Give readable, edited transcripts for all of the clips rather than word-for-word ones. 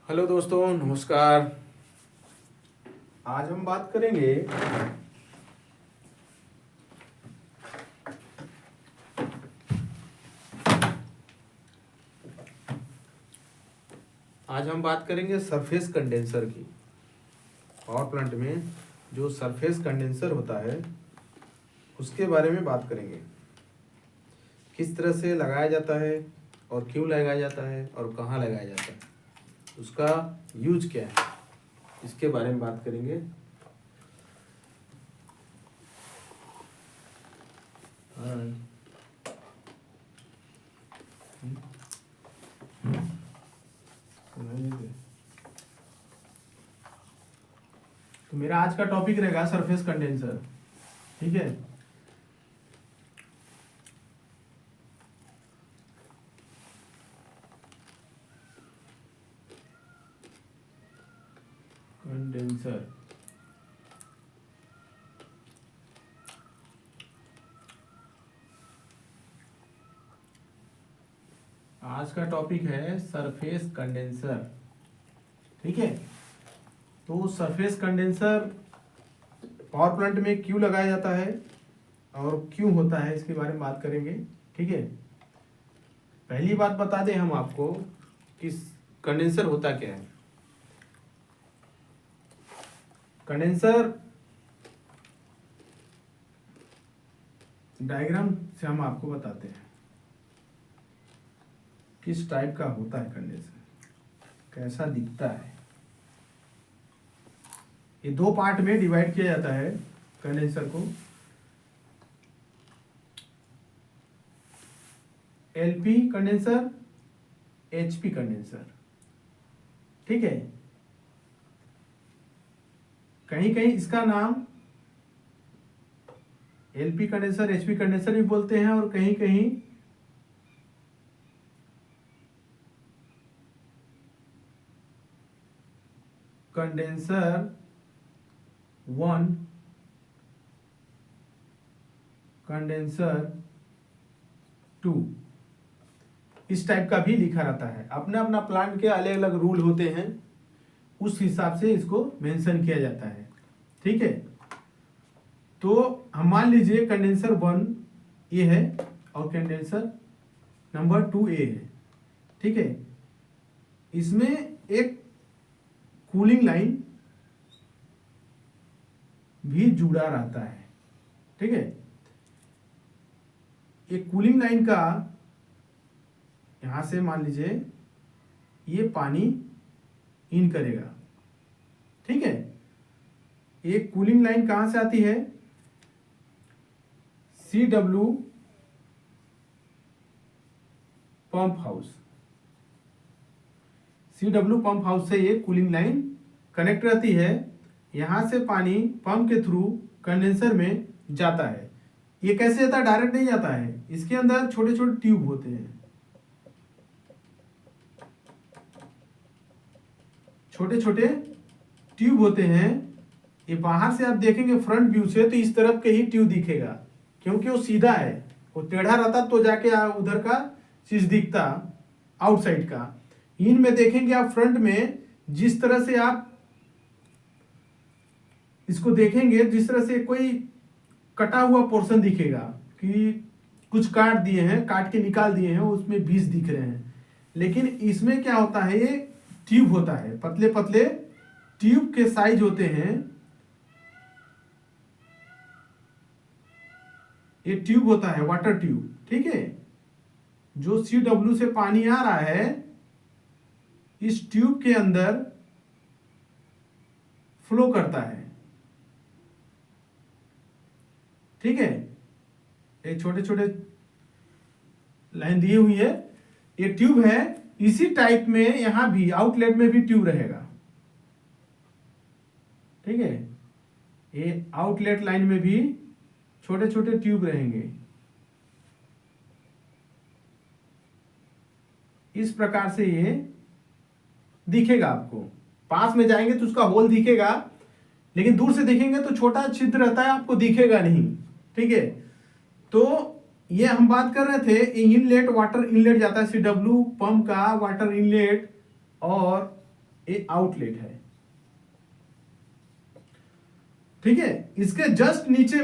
Hello दोस्तों, नमस्कार। आज हम बात करेंगे सरफेस कंडेंसर की। पावर प्लांट में जो सरफेस कंडेंसर होता है उसके बारे में बात करेंगे। किस तरह से लगाया जाता है और क्यों लगाया जाता है और कहाँ लगाया जाता है, उसका यूज क्या है, इसके बारे में बात करेंगे। तो मेरा आज का टॉपिक रहेगा सरफेस कंडेंसर। ठीक है। कंडेंसर आज का टॉपिक है सरफेस कंडेंसर। ठीक है। तो सरफेस कंडेंसर पावर प्लांट में क्यों लगाया जाता है और क्यों होता है, इसके बारे में बात करेंगे। ठीक है। पहली बात बता दें हम आपको कि कंडेंसर होता क्या है। कंडेंसर डायग्राम से हम आपको बताते हैं किस टाइप का होता है कंडेंसर, कैसा दिखता है। ये दो पार्ट में डिवाइड किया जाता है कंडेंसर को। LP condenser, HP condenser. ठीक है। कहीं कहीं इसका नाम एलपी कंडेंसर, एचपी कंडेंसर भी बोलते हैं और कहीं कहीं कंडेंसर 1, कंडेंसर 2, इस टाइप का भी लिखा रहता है। अपना अपना प्लांट के अलग अलग रूल होते हैं, उस हिसाब से इसको मेंशन किया जाता है। ठीक है। तो हम मान लीजिए कंडेंसर 1 ये है और कंडेंसर नंबर 2 ए है। ठीक है। इसमें एक कूलिंग लाइन भी जुड़ा रहता है। ठीक है। एक कूलिंग लाइन का यहां से मान लीजिए ये पानी इन करेगा। ठीक है। एक कूलिंग लाइन कहां से आती है? CW pump house. CW pump house से ये कूलिंग लाइन कनेक्ट रहती है। यहां से पानी पंप के थ्रू कंडेंसर में जाता है। ये कैसे जाता है? डायरेक्ट नहीं जाता है, इसके अंदर छोटे छोटे ट्यूब होते हैं। छोटे छोटे ट्यूब होते हैं। ये बाहर से आप देखेंगे फ्रंट व्यू से तो इस तरफ के ही ट्यूब दिखेगा, क्योंकि वो सीधा है। वो टेढ़ा रहता तो जाके उधर का चीज दिखता, आउटसाइड का। इनमें देखेंगे आप फ्रंट में जिस तरह से आप इसको देखेंगे, जिस तरह से कोई कटा हुआ पोर्शन दिखेगा कि कुछ काट दिए हैं, काट के निकाल दिए हैं, उसमें बीज दिख रहे हैं। लेकिन इसमें क्या होता है, ये ट्यूब होता है, पतले पतले ट्यूब के साइज होते हैं। ये ट्यूब होता है वाटर ट्यूब। ठीक है। जो CW से पानी आ रहा है इस ट्यूब के अंदर फ्लो करता है। ठीक है। ये छोटे छोटे लाइन दी हुई है, ये ट्यूब है। इसी टाइप में यहां भी आउटलेट में भी ट्यूब रहेगा। ठीक है। ये आउटलेट लाइन में भी छोटे छोटे ट्यूब रहेंगे। इस प्रकार से ये दिखेगा आपको। पास में जाएंगे तो उसका होल दिखेगा, लेकिन दूर से देखेंगे तो छोटा छिद्र रहता है, आपको दिखेगा नहीं। ठीक है। तो ये हम बात कर रहे थे इनलेट, वाटर इनलेट जाता है CW पंप का वाटर इनलेट और ये आउटलेट है, ठीक है। इसके जस्ट नीचे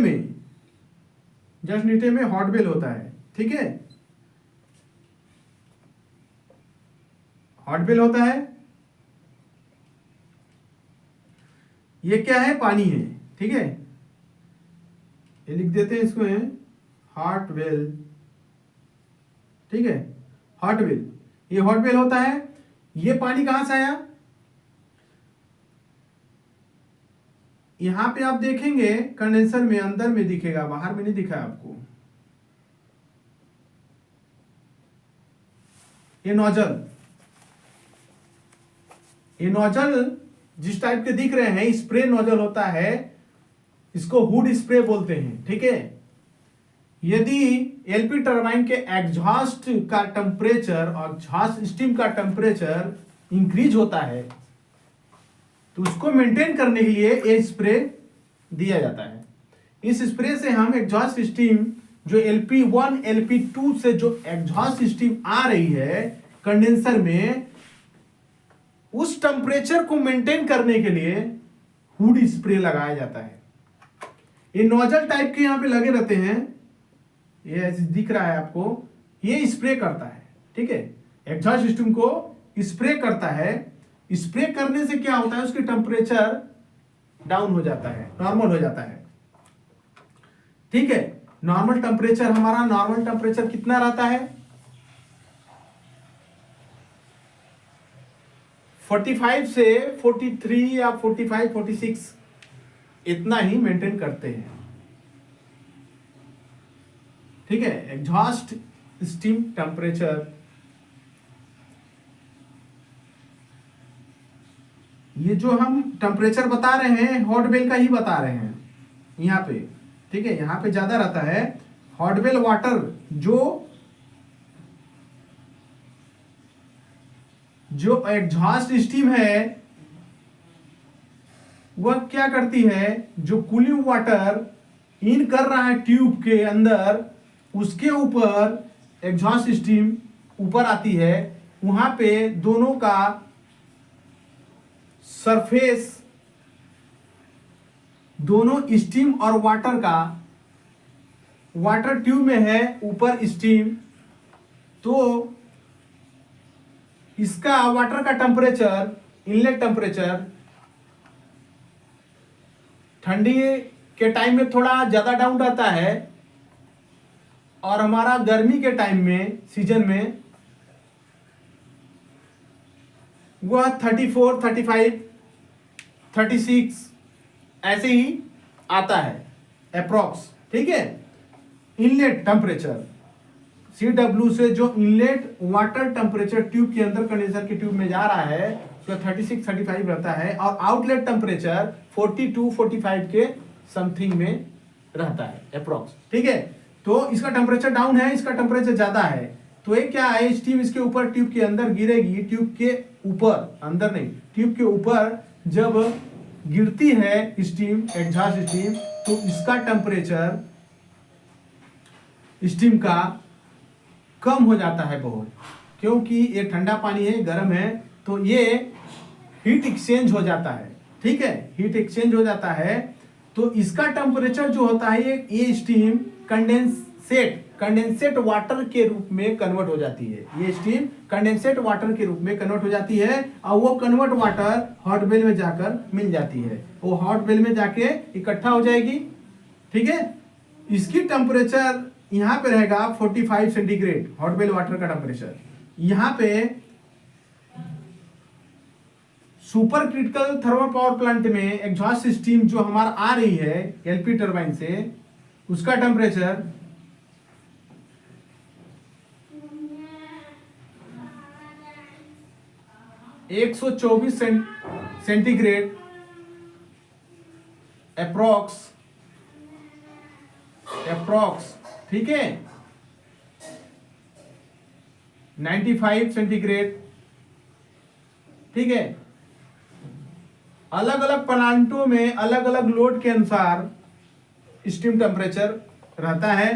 में हॉट बेल होता है, ठीक है, हॉट बेल होता है। ये क्या है, पानी है, ठीक है, ये लिख देते हैं इसको, है हॉट वेल, ठीक है, हॉट वेल, ये हॉट वेल होता है। ये पानी कहां से आया, यहां पे आप देखेंगे कंडेंसर में अंदर में दिखेगा, बाहर में नहीं दिखा है आपको। ये नोजल जिस टाइप के दिख रहे हैं स्प्रे नोजल होता है, इसको हुड स्प्रे बोलते हैं, ठीक है। यदि एलपी टरबाइन के एग्जॉस्ट का टेम्परेचर और एग्जॉस्ट स्टीम का टेम्परेचर इंक्रीज होता है तो उसको मेंटेन करने के लिए ये स्प्रे दिया जाता है। इस स्प्रे से हम एग्जॉस्ट स्टीम जो LP1 LP2 से जो एग्जॉस्ट स्टीम आ रही है कंडेंसर में, उस टेम्परेचर को मेंटेन करने के लिए हुड स्प्रे लगाया जाता है। ये नोजल टाइप के यहां पे लगे रहते हैं, ये ऐसे दिख रहा है आपको, ये स्प्रे करता है, ठीक है, एग्जॉस्ट सिस्टम को स्प्रे करता है। स्प्रे करने से क्या होता है, उसकी टेम्परेचर डाउन हो जाता है, नॉर्मल हो जाता है, ठीक है। नॉर्मल टेम्परेचर, हमारा नॉर्मल टेम्परेचर कितना रहता है, 45 से 43 या 45 46 इतना ही मेंटेन करते हैं, ठीक है, एग्जॉस्ट स्टीम टेम्परेचर। ये जो हम टेम्परेचर बता रहे हैं हॉट बेल का ही बता रहे हैं यहाँ पे, ठीक है, यहाँ पे ज्यादा रहता है। हॉट बेल वाटर जो एग्जॉस्ट स्टीम है वह क्या करती है, जो कूलिंग वाटर इन कर रहा है ट्यूब के अंदर, उसके ऊपर एग्जॉस्ट स्टीम ऊपर आती है, वहां पे दोनों का सरफेस, दोनों स्टीम और वाटर का, वाटर ट्यूब में है ऊपर स्टीम, तो इसका वाटर का टेम्परेचर, इनलेट टेम्परेचर ठंडी के टाइम में थोड़ा ज्यादा डाउन रहता है और हमारा गर्मी के टाइम में, सीजन में वह 34 35 36 ऐसे ही आता है अप्रॉक्स, ठीक है। इनलेट टेम्परेचर CW से जो इनलेट वाटर टेम्परेचर ट्यूब के अंदर कंडेंसर की ट्यूब में जा रहा है उसका 36 35 रहता है, और आउटलेट टेम्परेचर 42 45 के समथिंग में रहता है अप्रॉक्स, ठीक है। तो इसका टेम्परेचर डाउन है, इसका टेम्परेचर ज्यादा है, तो ये क्या है, स्टीम इसके ऊपर ट्यूब के अंदर गिरेगी, ट्यूब के ऊपर, अंदर नहीं, ट्यूब के ऊपर जब गिरती है स्टीम, एग्जॉस्ट स्टीम, तो इसका टेम्परेचर स्टीम का कम हो जाता है बहुत, क्योंकि ये ठंडा पानी है, गर्म है, तो ये हीट एक्सचेंज हो जाता है, ठीक है, हीट एक्सचेंज हो जाता है। तो इसका टेम्परेचर जो होता है, ये स्टीम कंडेंसेट वाटर के रूप में कन्वर्ट हो जाती है, ये स्टीम कंडेंसेट वाटर के रूप में कन्वर्ट हो जाती है, और वो कन्वर्ट वाटर हॉट बेल में जाकर मिल जाती है, वो हॉट बेल में जाके इकट्ठा हो जाएगी, ठीक है। इसकी टेम्परेचर यहाँ पे रहेगा 45 सेंटीग्रेड, हॉट बेल वाटर का टेम्परेचर। यहाँ पे super critical thermal power plant में एग्जॉस्ट स्टीम जो हमारा आ रही है एलपी टरबाइन से, उसका टेम्परेचर 124 सेंटीग्रेड अप्रॉक्स, ठीक है, 95 सेंटीग्रेड, ठीक है। अलग अलग प्लांटों में अलग अलग लोड के अनुसार स्टीम टेम्परेचर रहता है।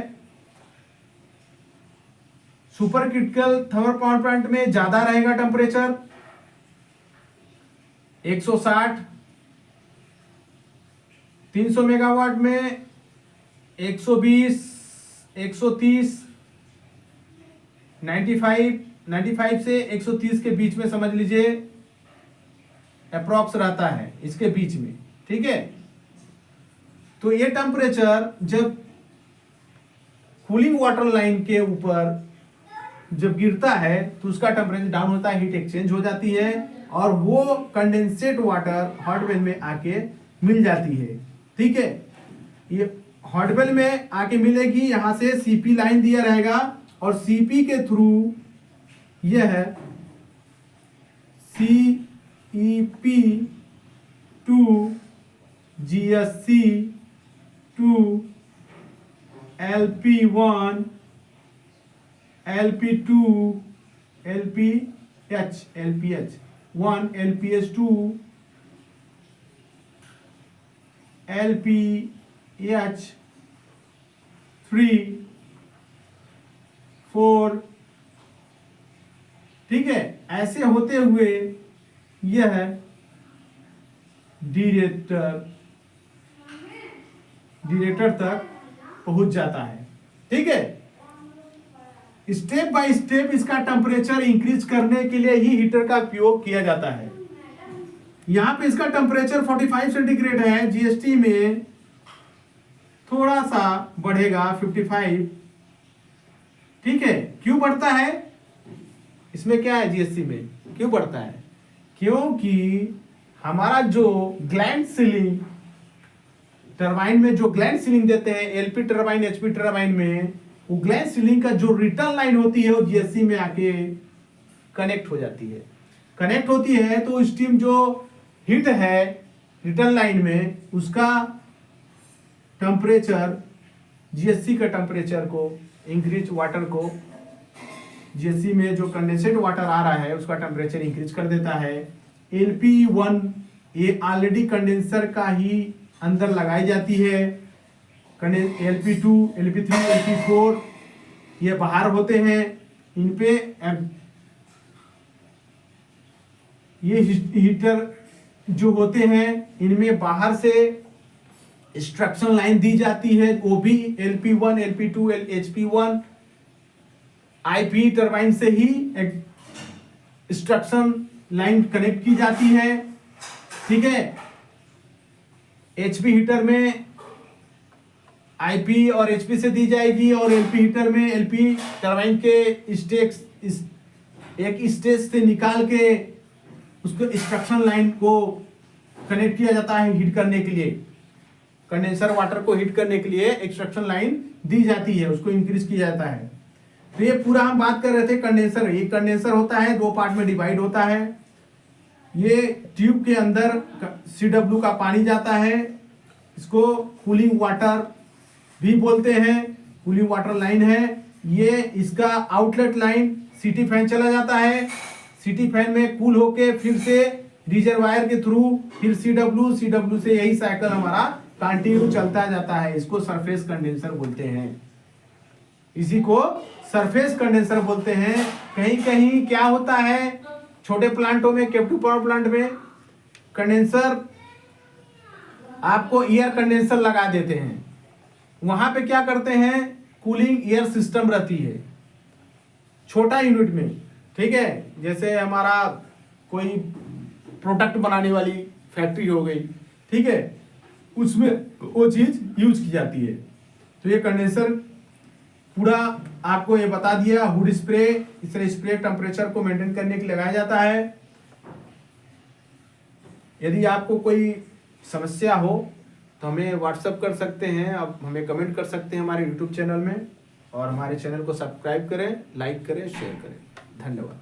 Super critical thermal power plant में ज्यादा रहेगा टेम्परेचर, 160, 300 मेगावाट में 120, 130, 95 से 130 के बीच में समझ लीजिए अप्रॉक्स रहता है, इसके बीच में, ठीक है। तो ये टेम्परेचर जब कूलिंग वाटर लाइन के ऊपर जब गिरता है तो उसका टेम्परेचर डाउन होता है, हीट एक्सचेंज हो जाती है और वो कंडेंसेट वाटर हॉट वेल में आके मिल जाती है, ठीक है। ये हॉट वेल में आके मिलेगी, यहां से सीपी लाइन दिया रहेगा और सीपी के थ्रू यह CEP to GSC to LP1, LP2, LPH, 1, LPH2, LPH 3, 4, ठीक है। ऐसे होते हुए यह डिरेक्टर तक पहुंच जाता है, ठीक है। स्टेप बाय स्टेप इसका टेम्परेचर इंक्रीज करने के लिए ही हीटर का उपयोग किया जाता है। यहां पे इसका टेम्परेचर 45 सेंटीग्रेड है, जीएसटी में थोड़ा सा बढ़ेगा 55, ठीक है। क्यों बढ़ता है, इसमें क्या है, जीएसटी में क्यों बढ़ता है? क्योंकि हमारा जो ग्लैंड सीलिंग टरबाइन में जो ग्लैंड सीलिंग देते हैं एलपी टरबाइन, एचपी टरबाइन में, वो ग्लैंड सीलिंग का जो रिटर्न लाइन होती है वो जीएससी में आके कनेक्ट हो जाती है। कनेक्ट होती है तो स्टीम जो हीट है रिटर्न लाइन में, उसका टेम्परेचर जीएससी का टेम्परेचर को इंक्रीज, वाटर को जीएससी में जो कंडेंसेट वाटर आ रहा है उसका टेम्परेचर इंक्रीज कर देता है। LP1 ये ऑलरेडी कंडेंसर का ही अंदर लगाई जाती है, LP2, LP3, LP4 ये बाहर होते हैं। इन पे ये हीटर जो होते हैं इनमें बाहर से इंस्ट्रक्शन लाइन दी जाती है, वो भी LP1, LP2, HP1 IP turbine से ही इंस्ट्रक्शन लाइन कनेक्ट की जाती है, ठीक है। एचपी हीटर में आईपी और एचपी से दी जाएगी और एलपी हीटर में एलपी टरबाइन के एक स्टेज से निकाल के उसको इंस्ट्रक्शन लाइन को कनेक्ट किया जाता है हीट करने के लिए। कंडेंसर वाटर को हीट करने के लिए इंस्ट्रक्शन लाइन दी जाती है, उसको इंक्रीज किया जाता है। तो ये पूरा हम बात कर रहे थे कंडेंसर। ये कंडेंसर होता है, दो पार्ट में डिवाइड होता है। ये ट्यूब के अंदर CW का पानी जाता है, इसको कूलिंग वाटर भी बोलते हैं, कूलिंग वाटर लाइन है ये। इसका आउटलेट लाइन सीटी फैन चला जाता है, सीटी फैन में कूल होके फिर से रिजर्वायर के थ्रू फिर CW से यही साइकिल हमारा कंटिन्यू चलता जाता है। इसको सरफेस कंडेंसर बोलते हैं, इसी को सरफेस कंडेंसर बोलते हैं। कहीं कहीं क्या होता है, छोटे प्लांटों में, कैप्टिव पावर प्लांट में कंडेंसर आपको एयर कंडेंसर लगा देते हैं। वहां पे क्या करते हैं, कूलिंग एयर सिस्टम रहती है छोटा यूनिट में, ठीक है। जैसे हमारा कोई प्रोडक्ट बनाने वाली फैक्ट्री हो गई, ठीक है, उसमें वो चीज यूज की जाती है। तो ये कंडेंसर पूरा आपको ये बता दिया। हुड स्प्रे, इस तरह स्प्रे टेम्परेचर को मेंटेन करने के लिए लगाया जाता है। यदि आपको कोई समस्या हो तो हमें व्हाट्सएप कर सकते हैं, आप हमें कमेंट कर सकते हैं हमारे यूट्यूब चैनल में, और हमारे चैनल को सब्सक्राइब करें, लाइक करें, शेयर करें। धन्यवाद।